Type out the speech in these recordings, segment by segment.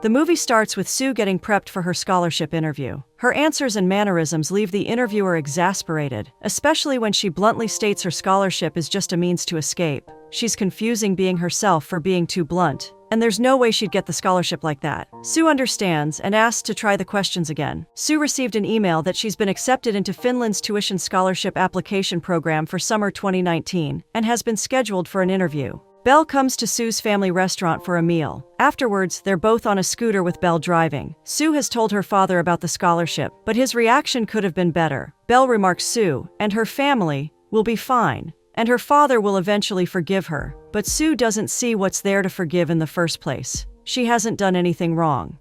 The movie starts with Sue getting prepped for her scholarship interview. Her answers and mannerisms leave the interviewer exasperated, especially when she bluntly states her scholarship is just a means to escape. She's confusing being herself for being too blunt, and there's no way she'd get the scholarship like that. Sue understands and asks to try the questions again. Sue received an email that she's been accepted into Finland's tuition scholarship application program for summer 2019 and has been scheduled for an interview. Belle comes to Sue's family restaurant for a meal. Afterwards, they're both on a scooter with Belle driving. Sue has told her father about the scholarship, but his reaction could have been better. Belle remarks Sue and her family will be fine, and her father will eventually forgive her. But Sue doesn't see what's there to forgive in the first place. She hasn't done anything wrong.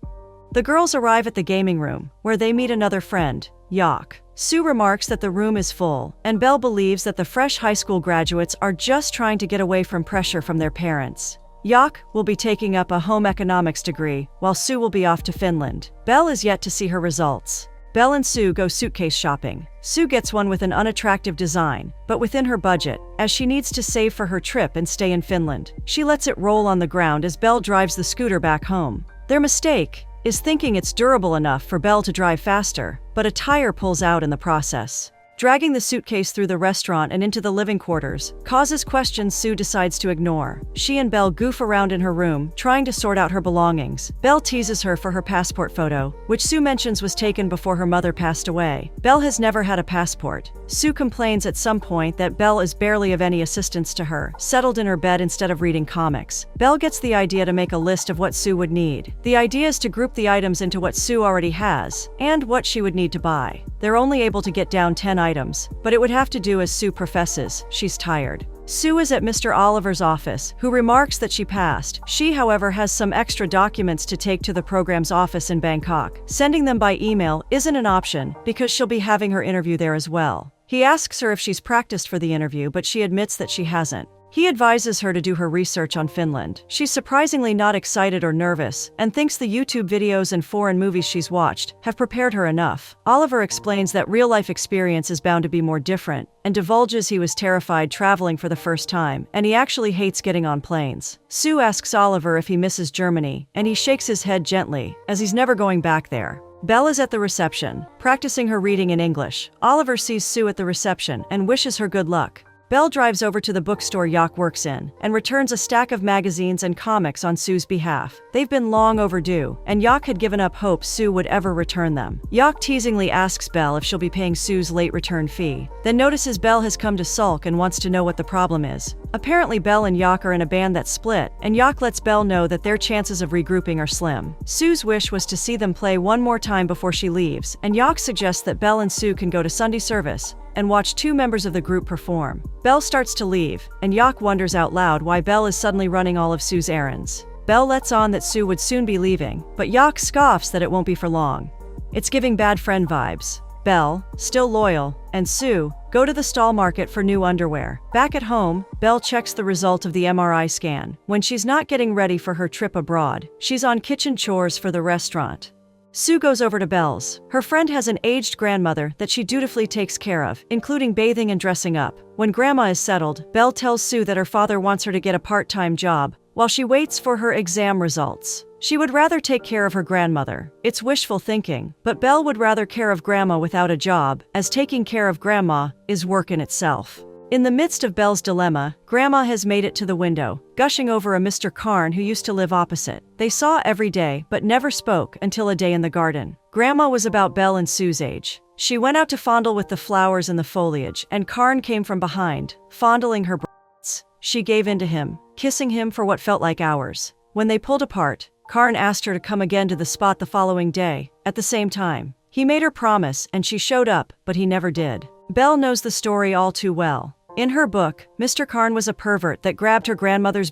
The girls arrive at the gaming room, where they meet another friend, Yak. Sue remarks that the room is full, and Belle believes that the fresh high school graduates are just trying to get away from pressure from their parents. Yak will be taking up a home economics degree, while Sue will be off to Finland. Belle is yet to see her results. Belle and Sue go suitcase shopping. Sue gets one with an unattractive design, but within her budget, as she needs to save for her trip and stay in Finland. She lets it roll on the ground as Belle drives the scooter back home. Their mistake is thinking it's durable enough for Belle to drive faster, but a tire pulls out in the process. Dragging the suitcase through the restaurant and into the living quarters causes questions Sue decides to ignore. She and Belle goof around in her room, trying to sort out her belongings. Belle teases her for her passport photo, which Sue mentions was taken before her mother passed away. Belle has never had a passport. Sue complains at some point that Belle is barely of any assistance to her, settled in her bed instead of reading comics. Belle gets the idea to make a list of what Sue would need. The idea is to group the items into what Sue already has, and what she would need to buy. They're only able to get down 10 items, but it would have to do as Sue professes she's tired. Sue is at Mr. Oliver's office, who remarks that she passed. She, however, has some extra documents to take to the program's office in Bangkok. Sending them by email isn't an option, because she'll be having her interview there as well. He asks her if she's practiced for the interview, but she admits that she hasn't. He advises her to do her research on Finland. She's surprisingly not excited or nervous, and thinks the YouTube videos and foreign movies she's watched have prepared her enough. Oliver explains that real-life experience is bound to be more different, and divulges he was terrified traveling for the first time, and he actually hates getting on planes. Sue asks Oliver if he misses Germany, and he shakes his head gently, as he's never going back there. Belle is at the reception, practicing her reading in English. Oliver sees Sue at the reception and wishes her good luck. Belle drives over to the bookstore Yak works in and returns a stack of magazines and comics on Sue's behalf. They've been long overdue, and Yak had given up hope Sue would ever return them. Yak teasingly asks Belle if she'll be paying Sue's late return fee, then notices Belle has come to sulk and wants to know what the problem is. Apparently Belle and Yak are in a band that split, and Yak lets Belle know that their chances of regrouping are slim. Sue's wish was to see them play one more time before she leaves, and Yak suggests that Belle and Sue can go to Sunday service and watch two members of the group perform. Belle starts to leave, and Yak wonders out loud why Belle is suddenly running all of Sue's errands. Belle lets on that Sue would soon be leaving, but Yak scoffs that it won't be for long. It's giving bad friend vibes. Belle, still loyal, and Sue go to the stall market for new underwear. Back at home, Belle checks the result of the MRI scan. When she's not getting ready for her trip abroad, she's on kitchen chores for the restaurant. Sue goes over to Belle's. Her friend has an aged grandmother that she dutifully takes care of, including bathing and dressing up. When Grandma is settled, Belle tells Sue that her father wants her to get a part-time job while she waits for her exam results. She would rather take care of her grandmother. It's wishful thinking, but Belle would rather care of Grandma without a job, as taking care of Grandma is work in itself. In the midst of Belle's dilemma, Grandma has made it to the window, gushing over a Mr. Karn who used to live opposite. They saw every day, but never spoke until a day in the garden. Grandma was about Belle and Sue's age. She went out to fondle with the flowers and the foliage, and Karn came from behind, fondling her breasts. She gave in to him, kissing him for what felt like hours. When they pulled apart, Karn asked her to come again to the spot the following day, at the same time. He made her promise, and she showed up, but he never did. Belle knows the story all too well. In her book, Mr. Karn was a pervert that grabbed her grandmother's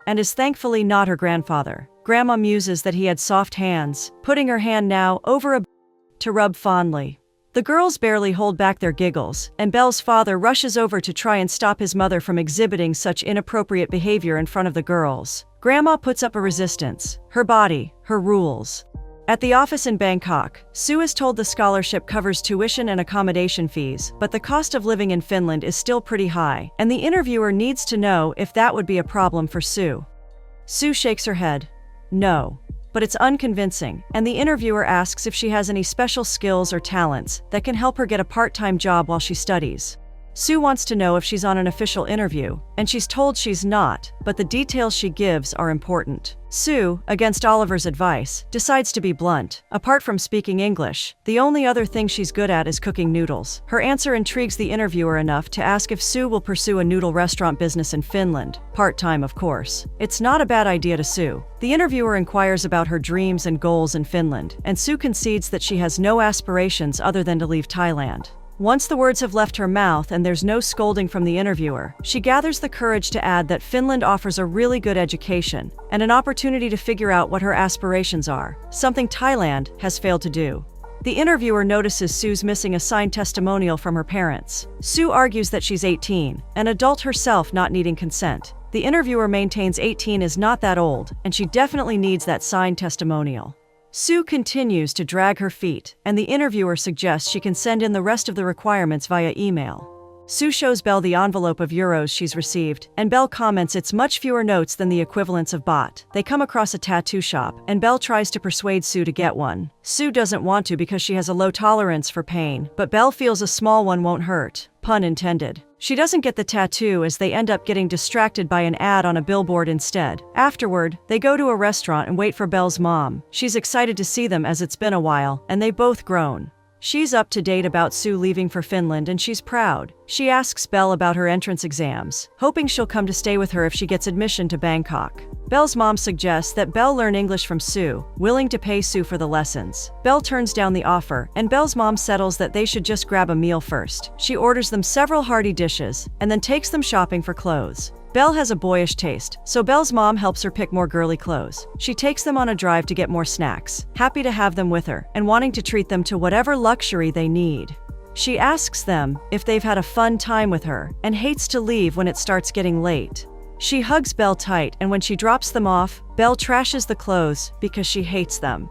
and is thankfully not her grandfather. Grandma muses that he had soft hands, putting her hand now over a to rub fondly. The girls barely hold back their giggles, and Belle's father rushes over to try and stop his mother from exhibiting such inappropriate behavior in front of the girls. Grandma puts up a resistance. Her body, her rules. At the office in Bangkok, Sue is told the scholarship covers tuition and accommodation fees, but the cost of living in Finland is still pretty high, and the interviewer needs to know if that would be a problem for Sue. Sue shakes her head. No. but it's unconvincing, and the interviewer asks if she has any special skills or talents that can help her get a part-time job while she studies. Sue wants to know if she's on an official interview, and she's told she's not, but the details she gives are important. Sue, against Oliver's advice, decides to be blunt. Apart from speaking English, the only other thing she's good at is cooking noodles. Her answer intrigues the interviewer enough to ask if Sue will pursue a noodle restaurant business in Finland, part-time of course. It's not a bad idea to Sue. The interviewer inquires about her dreams and goals in Finland, and Sue concedes that she has no aspirations other than to leave Thailand. Once the words have left her mouth and there's no scolding from the interviewer, she gathers the courage to add that Finland offers a really good education and an opportunity to figure out what her aspirations are, something Thailand has failed to do. The interviewer notices Sue's missing a signed testimonial from her parents. Sue argues that she's 18, an adult herself not needing consent. The interviewer maintains 18 is not that old, and she definitely needs that signed testimonial. Sue continues to drag her feet, and the interviewer suggests she can send in the rest of the requirements via email. Sue shows Belle the envelope of euros she's received, and Belle comments it's much fewer notes than the equivalents of baht. They come across a tattoo shop, and Belle tries to persuade Sue to get one. Sue doesn't want to because she has a low tolerance for pain, but Belle feels a small one won't hurt. Pun intended. She doesn't get the tattoo as they end up getting distracted by an ad on a billboard instead. Afterward, they go to a restaurant and wait for Belle's mom. She's excited to see them as it's been a while, and they both groan. She's up to date about Sue leaving for Finland and she's proud. She asks Belle about her entrance exams, hoping she'll come to stay with her if she gets admission to Bangkok. Belle's mom suggests that Belle learn English from Sue, willing to pay Sue for the lessons. Belle turns down the offer, and Belle's mom settles that they should just grab a meal first. She orders them several hearty dishes, and then takes them shopping for clothes. Belle has a boyish taste, so Belle's mom helps her pick more girly clothes. She takes them on a drive to get more snacks, happy to have them with her, and wanting to treat them to whatever luxury they need. She asks them if they've had a fun time with her, and hates to leave when it starts getting late. She hugs Belle tight, and when she drops them off, Belle trashes the clothes because she hates them.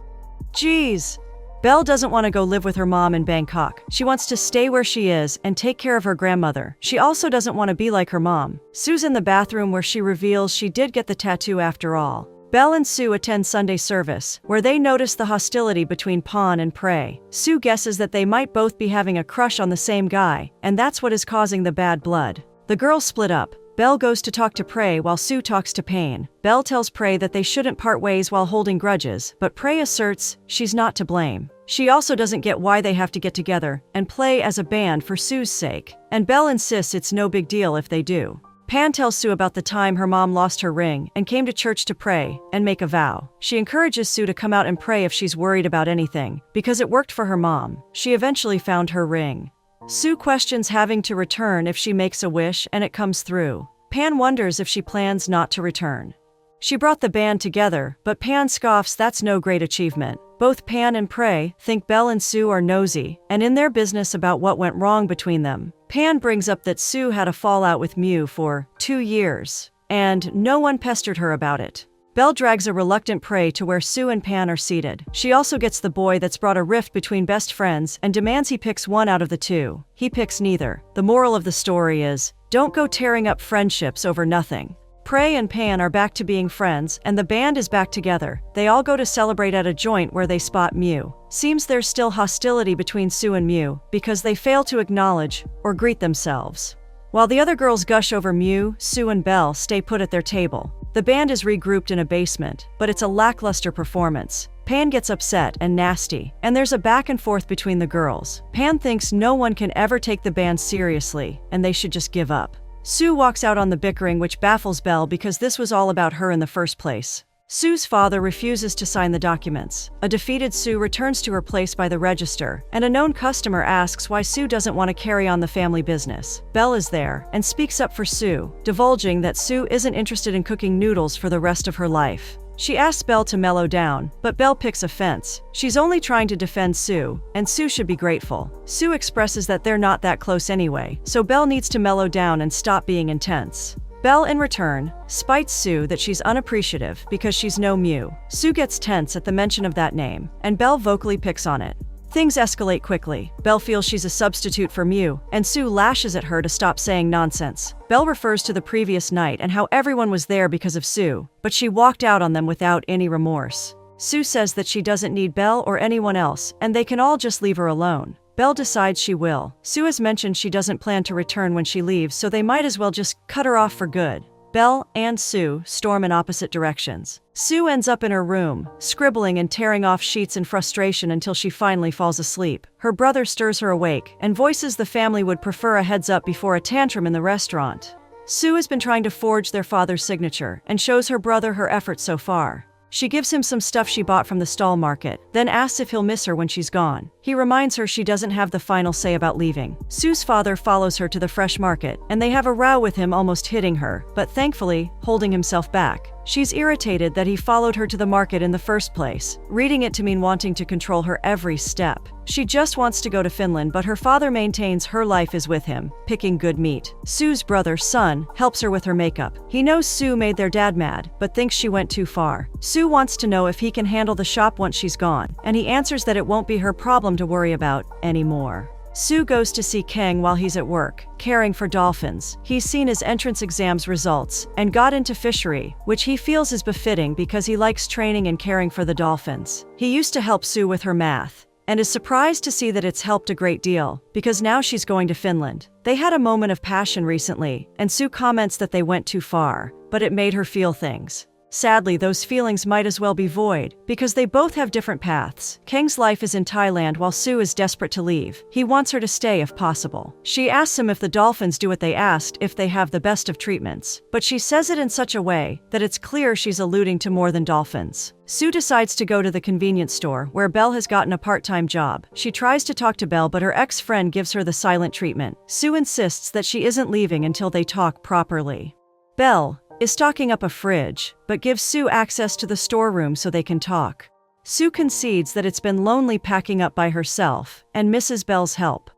Geez. Belle doesn't want to go live with her mom in Bangkok. She wants to stay where she is and take care of her grandmother. She also doesn't want to be like her mom. Sue's in the bathroom where she reveals she did get the tattoo after all. Belle and Sue attend Sunday service, where they notice the hostility between Pawn and Prey. Sue guesses that they might both be having a crush on the same guy, and that's what is causing the bad blood. The girls split up. Belle goes to talk to Prey while Sue talks to Pain. Belle tells Prey that they shouldn't part ways while holding grudges, but Prey asserts she's not to blame. She also doesn't get why they have to get together and play as a band for Sue's sake, and Belle insists it's no big deal if they do. Pan tells Sue about the time her mom lost her ring and came to church to pray and make a vow. She encourages Sue to come out and pray if she's worried about anything, because it worked for her mom. She eventually found her ring. Sue questions having to return if she makes a wish and it comes through. Pan wonders if she plans not to return. She brought the band together, but Pan scoffs that's no great achievement. Both Pan and Prey think Belle and Sue are nosy and in their business about what went wrong between them. Pan brings up that Sue had a fallout with Mew for 2 years, and no one pestered her about it. Belle drags a reluctant Prey to where Sue and Pan are seated. She also gets the boy that's brought a rift between best friends and demands he picks one out of the two. He picks neither. The moral of the story is, don't go tearing up friendships over nothing. Prey and Pan are back to being friends, and the band is back together. They all go to celebrate at a joint where they spot Mew. Seems there's still hostility between Sue and Mew, because they fail to acknowledge or greet themselves. While the other girls gush over Mew, Sue and Belle stay put at their table. The band is regrouped in a basement, but it's a lackluster performance. Pan gets upset and nasty, and there's a back and forth between the girls. Pan thinks no one can ever take the band seriously, and they should just give up. Sue walks out on the bickering, which baffles Belle because this was all about her in the first place. Sue's father refuses to sign the documents. A defeated Sue returns to her place by the register, and a known customer asks why Sue doesn't want to carry on the family business. Belle is there and speaks up for Sue, divulging that Sue isn't interested in cooking noodles for the rest of her life. She asks Belle to mellow down, but Belle picks offense. She's only trying to defend Sue, and Sue should be grateful. Sue expresses that they're not that close anyway, so Belle needs to mellow down and stop being intense. Belle, in return, spites Sue that she's unappreciative because she's no Mew. Sue gets tense at the mention of that name, and Belle vocally picks on it. Things escalate quickly. Belle feels she's a substitute for Mew, and Sue lashes at her to stop saying nonsense. Belle refers to the previous night and how everyone was there because of Sue, but she walked out on them without any remorse. Sue says that she doesn't need Belle or anyone else, and they can all just leave her alone. Belle decides she will. Sue has mentioned she doesn't plan to return when she leaves, so they might as well just cut her off for good. Belle and Sue storm in opposite directions. Sue ends up in her room, scribbling and tearing off sheets in frustration until she finally falls asleep. Her brother stirs her awake and voices the family would prefer a heads up before a tantrum in the restaurant. Sue has been trying to forge their father's signature and shows her brother her efforts so far. She gives him some stuff she bought from the stall market, then asks if he'll miss her when she's gone. He reminds her she doesn't have the final say about leaving. Sue's father follows her to the fresh market, and they have a row with him almost hitting her, but thankfully, holding himself back. She's irritated that he followed her to the market in the first place, reading it to mean wanting to control her every step. She just wants to go to Finland, but her father maintains her life is with him, picking good meat. Sue's brother, Son, helps her with her makeup. He knows Sue made their dad mad, but thinks she went too far. Sue wants to know if he can handle the shop once she's gone, and he answers that it won't be her problem to worry about anymore. Sue goes to see Kang while he's at work, caring for dolphins. He's seen his entrance exams results and got into fishery, which he feels is befitting because he likes training and caring for the dolphins. He used to help Sue with her math, and is surprised to see that it's helped a great deal, because now she's going to Finland. They had a moment of passion recently, and Sue comments that they went too far, but it made her feel things. Sadly, those feelings might as well be void, because they both have different paths. Kang's life is in Thailand while Sue is desperate to leave. He wants her to stay if possible. She asks him if the dolphins do what they asked, if they have the best of treatments. But she says it in such a way that it's clear she's alluding to more than dolphins. Sue decides to go to the convenience store, where Belle has gotten a part-time job. She tries to talk to Belle, but her ex-friend gives her the silent treatment. Sue insists that she isn't leaving until they talk properly. Belle is stocking up a fridge, but gives Sue access to the storeroom so they can talk. Sue concedes that it's been lonely packing up by herself and misses Belle's help.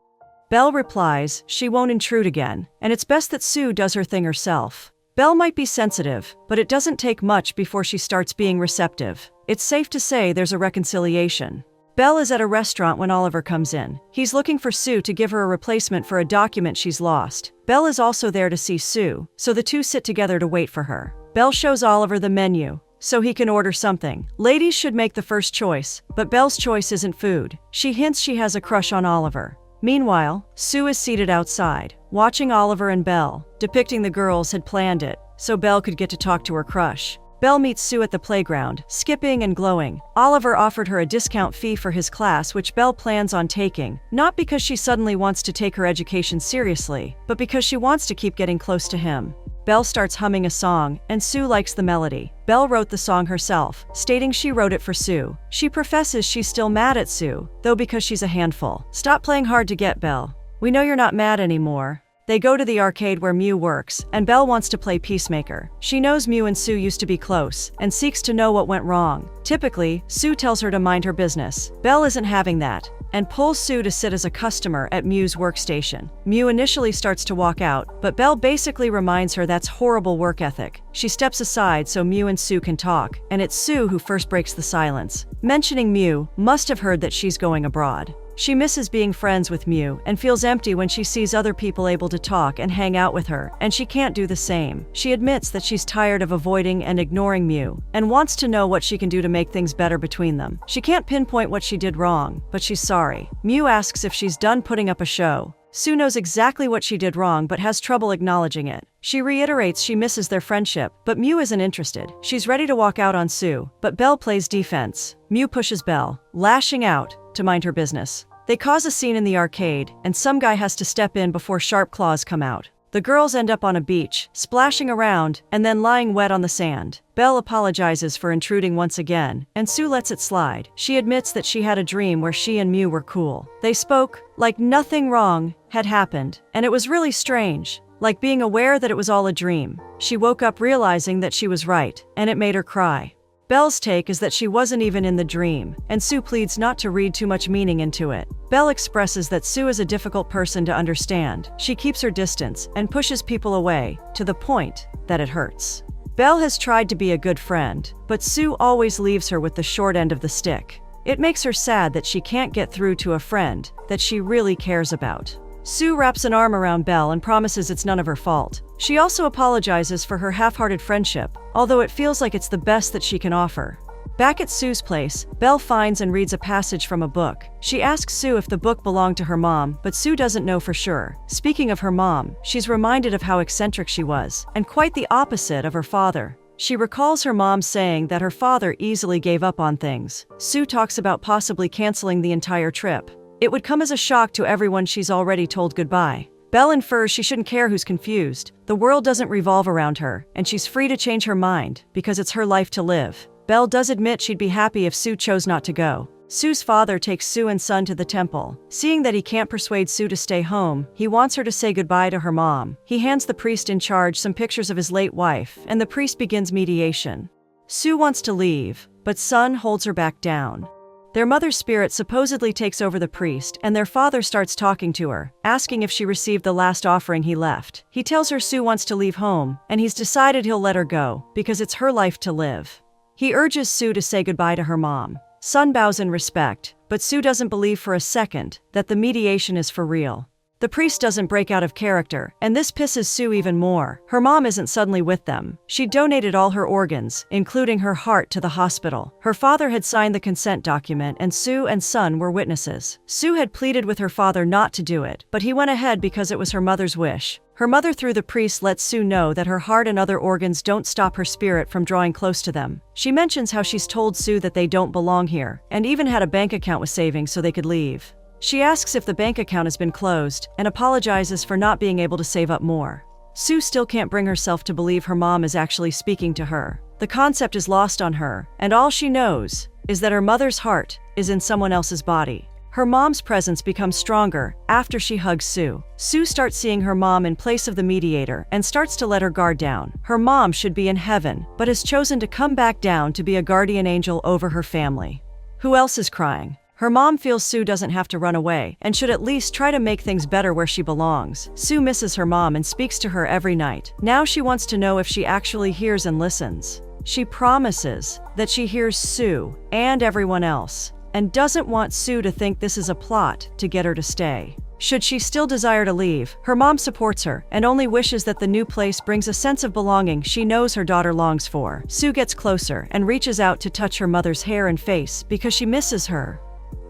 Belle replies she won't intrude again, and it's best that Sue does her thing herself. Belle might be sensitive, but it doesn't take much before she starts being receptive. It's safe to say there's a reconciliation. Belle is at a restaurant when Oliver comes in. He's looking for Sue to give her a replacement for a document she's lost. Belle is also there to see Sue, so the two sit together to wait for her. Belle shows Oliver the menu, so he can order something. Ladies should make the first choice, but Belle's choice isn't food. She hints she has a crush on Oliver. Meanwhile, Sue is seated outside, watching Oliver and Belle, depicting the girls had planned it, so Belle could get to talk to her crush. Belle meets Sue at the playground, skipping and glowing. Oliver offered her a discount fee for his class, which Belle plans on taking, not because she suddenly wants to take her education seriously, but because she wants to keep getting close to him. Belle starts humming a song, and Sue likes the melody. Belle wrote the song herself, stating she wrote it for Sue. She professes she's still mad at Sue, though because she's a handful. Stop playing hard to get, Belle. We know you're not mad anymore. They go to the arcade where Mew works, and Belle wants to play peacemaker. She knows Mew and Sue used to be close, and seeks to know what went wrong. Typically, Sue tells her to mind her business. Belle isn't having that, and pulls Sue to sit as a customer at Mew's workstation. Mew initially starts to walk out, but Belle basically reminds her that's horrible work ethic. She steps aside so Mew and Sue can talk, and it's Sue who first breaks the silence. Mentioning Mew must have heard that she's going abroad. She misses being friends with Mew and feels empty when she sees other people able to talk and hang out with her, and she can't do the same. She admits that she's tired of avoiding and ignoring Mew and wants to know what she can do to make things better between them. She can't pinpoint what she did wrong, but she's sorry. Mew asks if she's done putting up a show. Sue knows exactly what she did wrong but has trouble acknowledging it. She reiterates she misses their friendship, but Mew isn't interested. She's ready to walk out on Sue, but Belle plays defense. Mew pushes Belle, lashing out, to mind her business. They cause a scene in the arcade, and some guy has to step in before sharp claws come out. The girls end up on a beach, splashing around, and then lying wet on the sand. Belle apologizes for intruding once again, and Sue lets it slide. She admits that she had a dream where she and Mew were cool. They spoke like nothing wrong had happened, and it was really strange, like being aware that it was all a dream. She woke up realizing that she was right, and it made her cry. Belle's take is that she wasn't even in the dream, and Sue pleads not to read too much meaning into it. Belle expresses that Sue is a difficult person to understand. She keeps her distance and pushes people away, to the point that it hurts. Belle has tried to be a good friend, but Sue always leaves her with the short end of the stick. It makes her sad that she can't get through to a friend that she really cares about. Sue wraps an arm around Belle and promises it's none of her fault. She also apologizes for her half-hearted friendship, although it feels like it's the best that she can offer. Back at Sue's place, Belle finds and reads a passage from a book. She asks Sue if the book belonged to her mom, but Sue doesn't know for sure. Speaking of her mom, she's reminded of how eccentric she was, and quite the opposite of her father. She recalls her mom saying that her father easily gave up on things. Sue talks about possibly canceling the entire trip. It would come as a shock to everyone she's already told goodbye. Belle infers she shouldn't care who's confused. The world doesn't revolve around her, and she's free to change her mind, because it's her life to live. Belle does admit she'd be happy if Sue chose not to go. Sue's father takes Sue and son to the temple. Seeing that he can't persuade Sue to stay home, he wants her to say goodbye to her mom. He hands the priest in charge some pictures of his late wife, and the priest begins mediation. Sue wants to leave, but son holds her back down. Their mother's spirit supposedly takes over the priest, and their father starts talking to her, asking if she received the last offering he left. He tells her Sue wants to leave home, and he's decided he'll let her go, because it's her life to live. He urges Sue to say goodbye to her mom. Son bows in respect, but Sue doesn't believe for a second that the mediation is for real. The priest doesn't break out of character, and this pisses Sue even more. Her mom isn't suddenly with them. She donated all her organs, including her heart, to the hospital. Her father had signed the consent document, and Sue and son were witnesses. Sue had pleaded with her father not to do it, but he went ahead because it was her mother's wish. Her mother, through the priest, lets Sue know that her heart and other organs don't stop her spirit from drawing close to them. She mentions how she's told Sue that they don't belong here, and even had a bank account with savings so they could leave. She asks if the bank account has been closed, and apologizes for not being able to save up more. Sue still can't bring herself to believe her mom is actually speaking to her. The concept is lost on her, and all she knows is that her mother's heart is in someone else's body. Her mom's presence becomes stronger after she hugs Sue. Sue starts seeing her mom in place of the mediator and starts to let her guard down. Her mom should be in heaven, but has chosen to come back down to be a guardian angel over her family. Who else is crying? Her mom feels Sue doesn't have to run away and should at least try to make things better where she belongs. Sue misses her mom and speaks to her every night. Now she wants to know if she actually hears and listens. She promises that she hears Sue and everyone else, and doesn't want Sue to think this is a plot to get her to stay. Should she still desire to leave, her mom supports her and only wishes that the new place brings a sense of belonging she knows her daughter longs for. Sue gets closer and reaches out to touch her mother's hair and face because she misses her.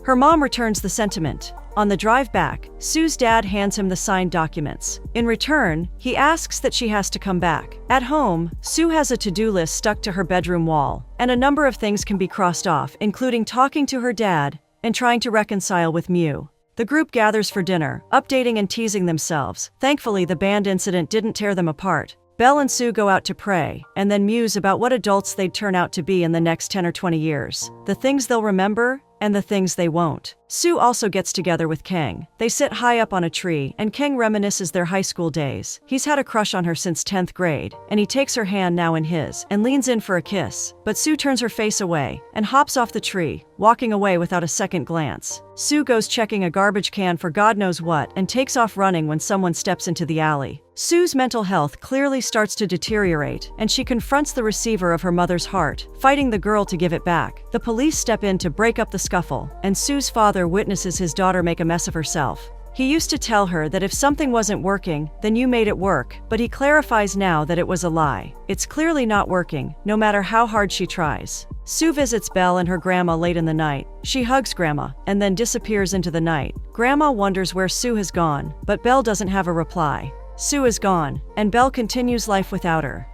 Her mom returns the sentiment. On the drive back, Sue's dad hands him the signed documents. In return, he asks that she has to come back. At home, Sue has a to-do list stuck to her bedroom wall, and a number of things can be crossed off, including talking to her dad and trying to reconcile with Mew. The group gathers for dinner, updating and teasing themselves. Thankfully, the band incident didn't tear them apart. Belle and Sue go out to pray, and then muse about what adults they'd turn out to be in the next 10 or 20 years. The things they'll remember, and the things they won't. Sue also gets together with Kang. They sit high up on a tree, and Kang reminisces their high school days. He's had a crush on her since 10th grade, and he takes her hand now in his, and leans in for a kiss. But Sue turns her face away, and hops off the tree, walking away without a second glance. Sue goes checking a garbage can for God knows what, and takes off running when someone steps into the alley. Sue's mental health clearly starts to deteriorate, and she confronts the receiver of her mother's heart, fighting the girl to give it back. The police step in to break up the scuffle, and Sue's father witnesses his daughter make a mess of herself. He used to tell her that if something wasn't working, then you made it work, but he clarifies now that it was a lie. It's clearly not working, no matter how hard she tries. Sue visits Belle and her grandma late in the night. She hugs Grandma, and then disappears into the night. Grandma wonders where Sue has gone, but Belle doesn't have a reply. Sue is gone, and Belle continues life without her.